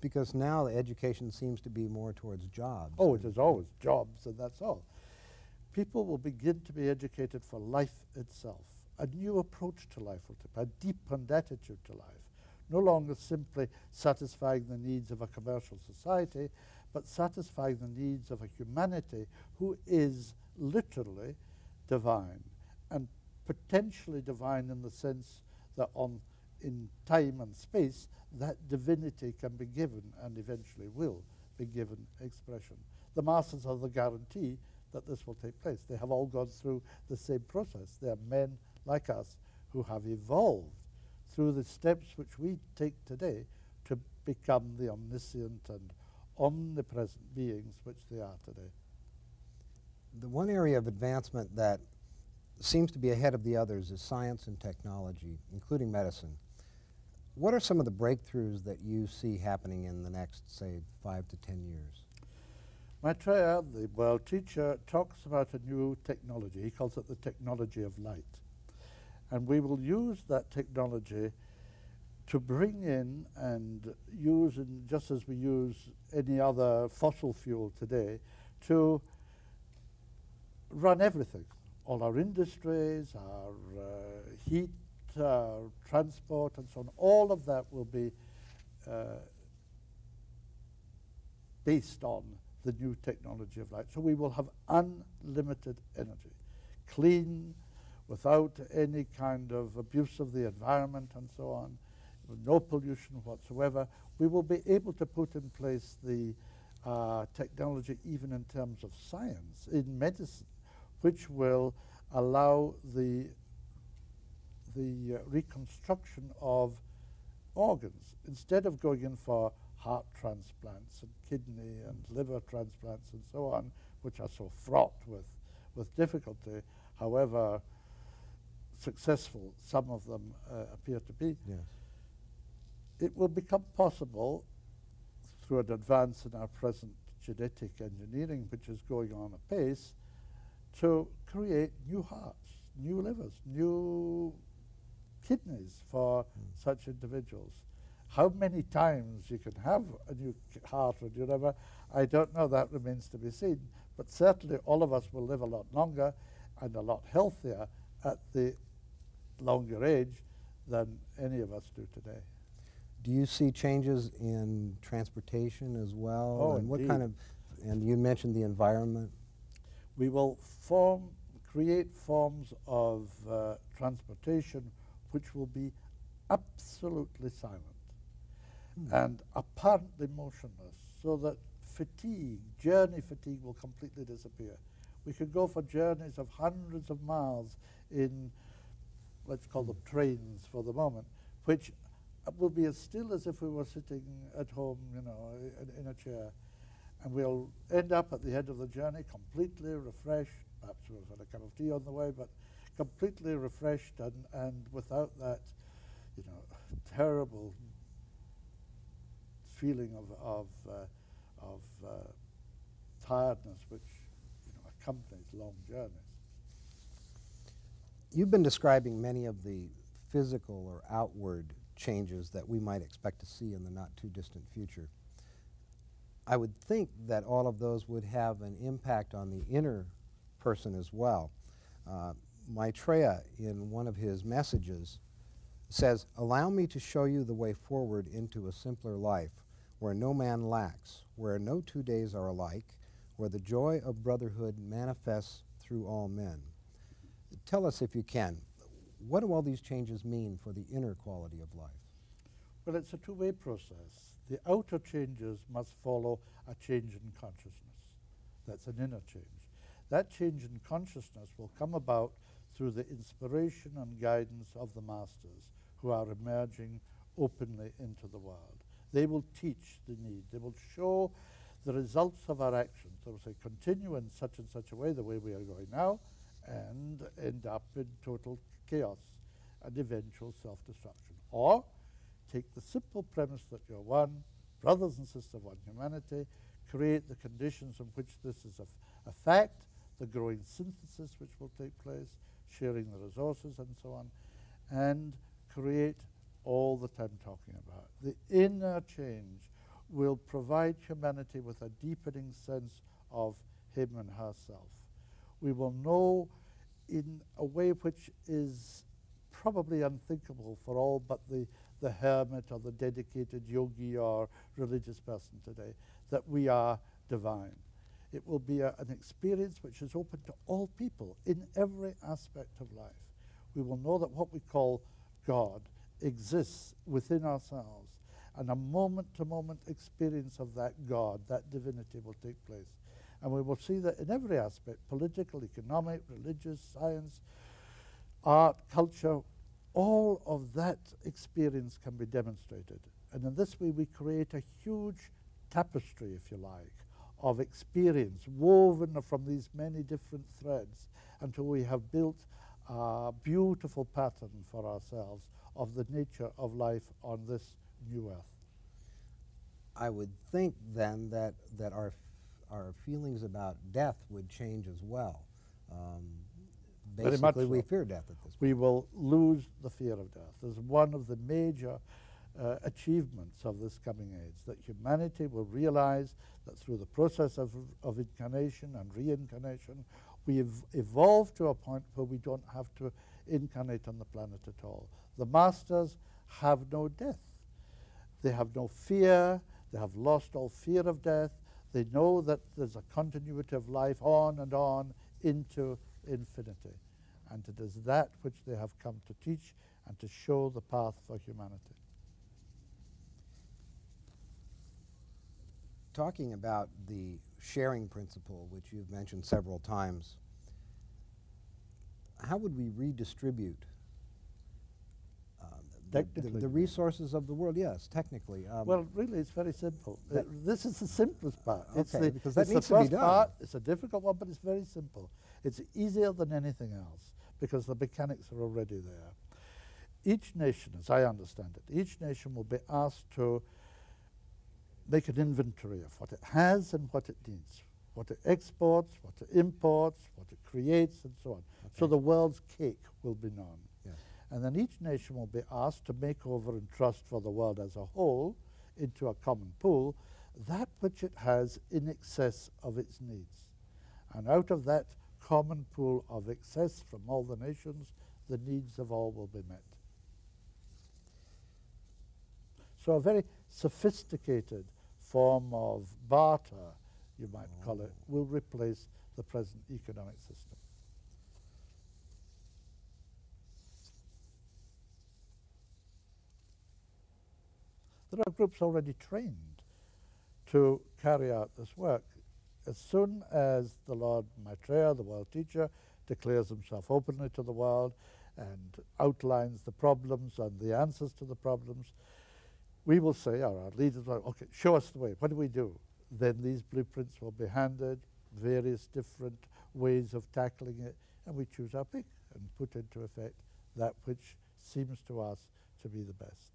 Because now the education seems to be more towards jobs. Oh, it is always jobs, and that's all. People will begin to be educated for life itself. A new approach to life will take, a deepened attitude to life. No longer simply satisfying the needs of a commercial society, but satisfying the needs of a humanity who is literally divine, and potentially divine in the sense that in time and space, that divinity can be given and eventually will be given expression. The Masters are the guarantee that this will take place. They have all gone through the same process. They are men like us who have evolved through the steps which we take today to become the omniscient and omnipresent beings which they are today. The one area of advancement that seems to be ahead of the others is science and technology, including medicine. What are some of the breakthroughs that you see happening in the next, say, 5 to 10 years? Maitreya, the world teacher, talks about a new technology. He calls it the technology of light. And we will use that technology to bring in and use, just as we use any other fossil fuel today, to run everything. All our industries, our heat, transport, and so on. All of that will be based on the new technology of light. So we will have unlimited energy, clean, without any kind of abuse of the environment and so on, with no pollution whatsoever. We will be able to put in place the technology even in terms of science, in medicine, which will allow the reconstruction of organs. Instead of going in for heart transplants and kidney and liver transplants and so on, which are so fraught with difficulty, however successful some of them appear to be, Yes. it will become possible through an advance in our present genetic engineering, which is going on apace, to create new hearts, new livers, new kidneys for such individuals. How many times you can have a new heart or new liver, I don't know, that remains to be seen. But certainly all of us will live a lot longer and a lot healthier at the longer age than any of us do today. Do you see changes in transportation as well? Oh, and what indeed. kind of, and you mentioned the environment. We will create forms of transportation which will be absolutely silent and apparently motionless, so that journey fatigue will completely disappear. We could go for journeys of hundreds of miles in, let's call them trains for the moment, which will be as still as if we were sitting at home, you know, in a chair. And we'll end up at the end of the journey completely refreshed. Perhaps we've had a cup of tea on the way, but completely refreshed and without that, you know, terrible feeling of tiredness which, you know, accompanies long journeys. You've been describing many of the physical or outward changes that we might expect to see in the not too distant future. I would think that all of those would have an impact on the inner person as well. Maitreya, in one of his messages, says, "Allow me to show you the way forward into a simpler life, where no man lacks, where no 2 days are alike, where the joy of brotherhood manifests through all men." Tell us, if you can, what do all these changes mean for the inner quality of life? Well, it's a two-way process. The outer changes must follow a change in consciousness. That's an inner change. That change in consciousness will come about through the inspiration and guidance of the masters who are emerging openly into the world. They will teach the need. They will show the results of our actions. They will say, continue in such and such a way, the way we are going now, and end up in total chaos and eventual self-destruction. Or take the simple premise that you're one, brothers and sisters of one humanity, create the conditions in which this is a fact, the growing synthesis which will take place, sharing the resources and so on, and create all that I'm talking about. The inner change will provide humanity with a deepening sense of him and herself. We will know in a way which is probably unthinkable for all but the hermit or the dedicated yogi or religious person today, that we are divine. It will be an experience which is open to all people in every aspect of life. We will know that what we call God exists within ourselves, and a moment-to-moment experience of that God, that divinity, will take place. And we will see that in every aspect, political, economic, religious, science, art, culture, all of that experience can be demonstrated. And in this way we create a huge tapestry, if you like, of experience woven from these many different threads until we have built a beautiful pattern for ourselves of the nature of life on this new earth. I would think then that our feelings about death would change as well. Very much Basically, we so. fear death at this point. We will lose the fear of death. There's one of the major achievements of this coming age, that humanity will realize that through the process of incarnation and reincarnation, we've evolved to a point where we don't have to incarnate on the planet at all. The masters have no death. They have no fear. They have lost all fear of death. They know that there's a continuity of life on and on into infinity. And it is that which they have come to teach and to show the path for humanity. Talking about the sharing principle, which you've mentioned several times, how would we redistribute the resources of the world? Yes, technically. Well, really, it's very simple. This is the simplest part. Okay, because that needs the to be first done. part. It's a difficult one, but it's very simple. It's easier than anything else because the mechanics are already there. Each nation, as I understand it, each nation will be asked to make an inventory of what it has and what it needs, what it exports, what it imports, what it creates, and so on. Okay. So the world's cake will be known. Yes. And then each nation will be asked to make over and trust for the world as a whole into a common pool that which it has in excess of its needs. And out of that common pool of excess from all the nations, the needs of all will be met. So a very sophisticated form of barter, you might call it, will replace the present economic system. There are groups already trained to carry out this work. As soon as the Lord Maitreya, the world teacher, declares himself openly to the world and outlines the problems and the answers to the problems, we will say, or our leaders will, okay, show us the way. What do we do? Then these blueprints will be handed, various different ways of tackling it, and we choose our pick and put into effect that which seems to us to be the best.